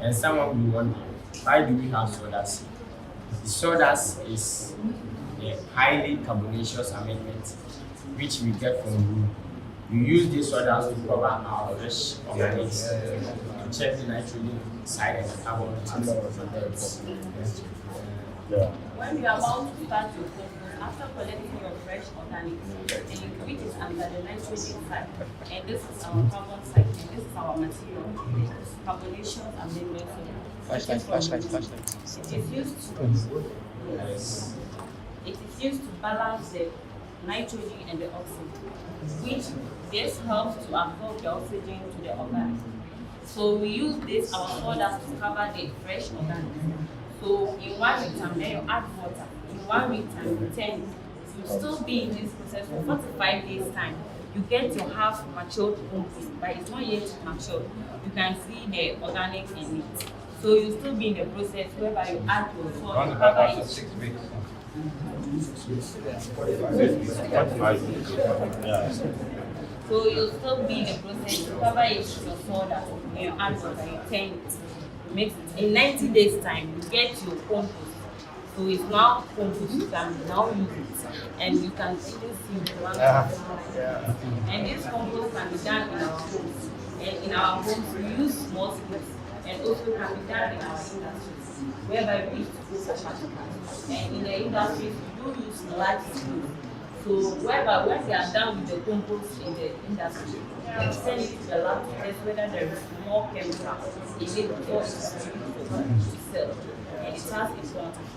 And someone will wonder, why do we have sawdust? The sawdust is a highly carbonaceous amendment which we get from wood. We use this sawdust to cover our rich organics to check the nitrogen side and the carbon content. When you are about to start your compost, after collecting your fresh organics, which is under the nitrogen side, and this is our carbon side, and this is our material, carbonaceous amendment. Flashlight. It is used to balance the nitrogen and the oxygen, which this helps to absorb the oxygen to the organics. So we use this our sawdust to cover the fresh organics. So in 1 week time, then you add water. In 1 week time, you turn it. You still be in this process for 45 days time. You get your half matured compost, but it's not yet matured. You can see the organics in it. So you still be in the process whereby you add your soil to cover it. 6 weeks. So you still be in the process to cover it with your soda, and you add water, you turn it, mix it. In 90 days time, you get your compost. So it's now compost, you can now use it. And you can see this in one. And this compost can be done in our homes. And in our homes, we use small scales. And also can be done in our industries, whereby we used to do such. And in the industries, we do use large scales. So whereby when they are done with the compost in the industry, they send it to the lab to test whether there is more chemicals in it before it's to sell. And it has importance.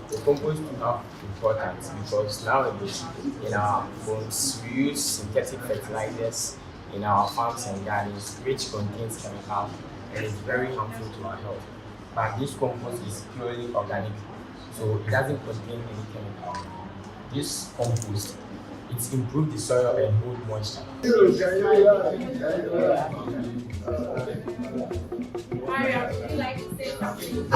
The compost will have importance because nowadays in our homes we use synthetic fertilizers in our farms and gardens which contains chemicals and is very harmful to our health. But this compost is purely organic, so it doesn't contain any chemical. This compost, it improves the soil and hold moisture. Maria, would you like to say something?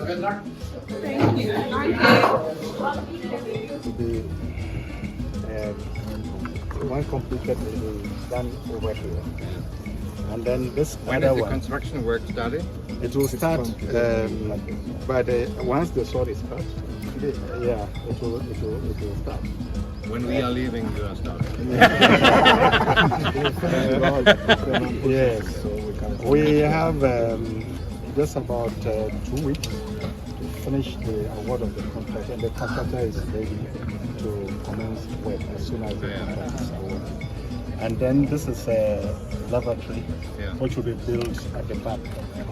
Good luck. Thank you. One completed is done over here. And then this When other is the one, construction work started? it will start by once the soil is cut. Yeah, it will start. When we are leaving, you are starting. Yes, we have just about 2 weeks to finish the award of the contract, and the contractor is ready to commence work as soon as the contract is awarded. And then this is a lavatory, which will be built at the back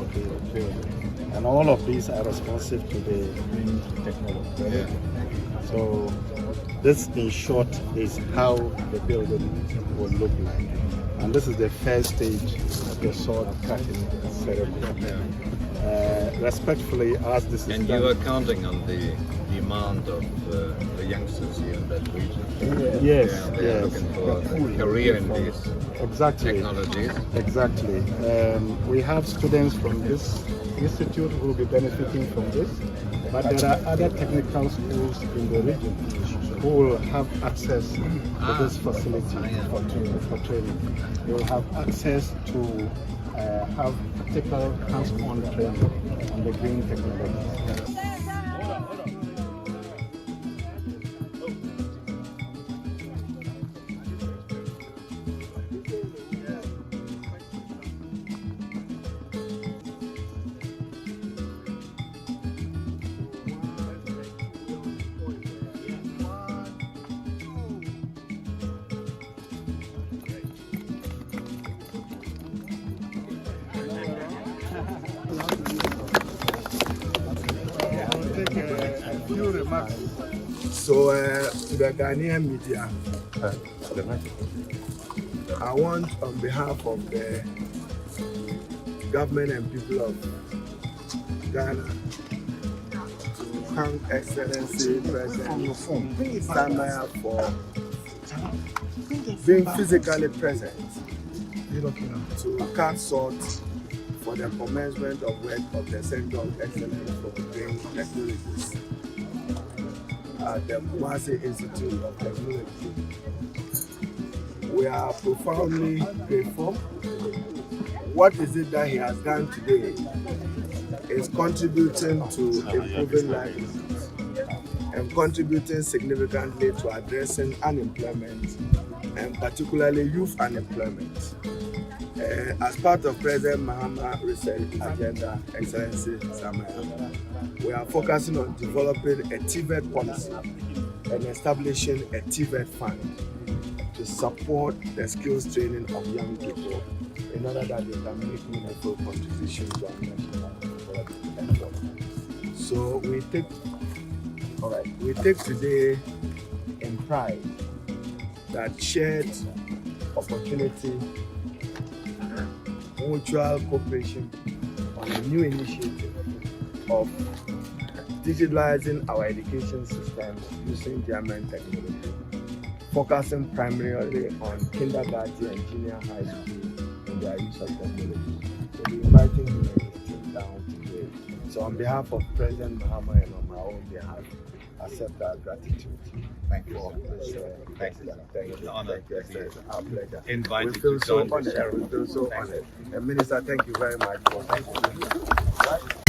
of the building. And all of these are responsive to the green technology. So this, in short, is how the building will look like. And this is the first stage of the soil cutting ceremony. Respectfully, as this is And done, you are counting on the demand of the youngsters here in that region. Yes, They are yes. looking for a career in these technologies. Exactly. We have students from this institute who will be benefiting from this, but there are other technical schools in the region who will have access to this facility for training. They will have access to have practical hands-on training on the green technology. So, to the Ghanaian media, I want, on behalf of the government and people of Ghana, to thank Excellency President Samaya for being physically present to cut short for the commencement of work of the Center of Excellence for Green Technologies at the Kumasi Institute of Technology. We are profoundly grateful. What is it that he has done today is contributing to improving lives and contributing significantly to addressing unemployment and particularly youth unemployment. As part of President Mahama Research Agenda Excellency Samaya, we are focusing on developing a TVET policy and establishing a TVET fund to support the skills training of young people in order that they can make meaningful contributions to our national development effort. So we take today in pride that shared opportunity, mutual cooperation on a new initiative of digitalizing our education system using German technology, focusing primarily on kindergarten and junior high school in their use of technology. So we're inviting him and his team down today. So on behalf of President Mahama and on my own behalf, accept our gratitude. Thank you. For this, Thank you. Thank you. Honor. Thank you. It's our pleasure. Invited We feel to so join the honored. We feel so honored. And Minister, thank you very much for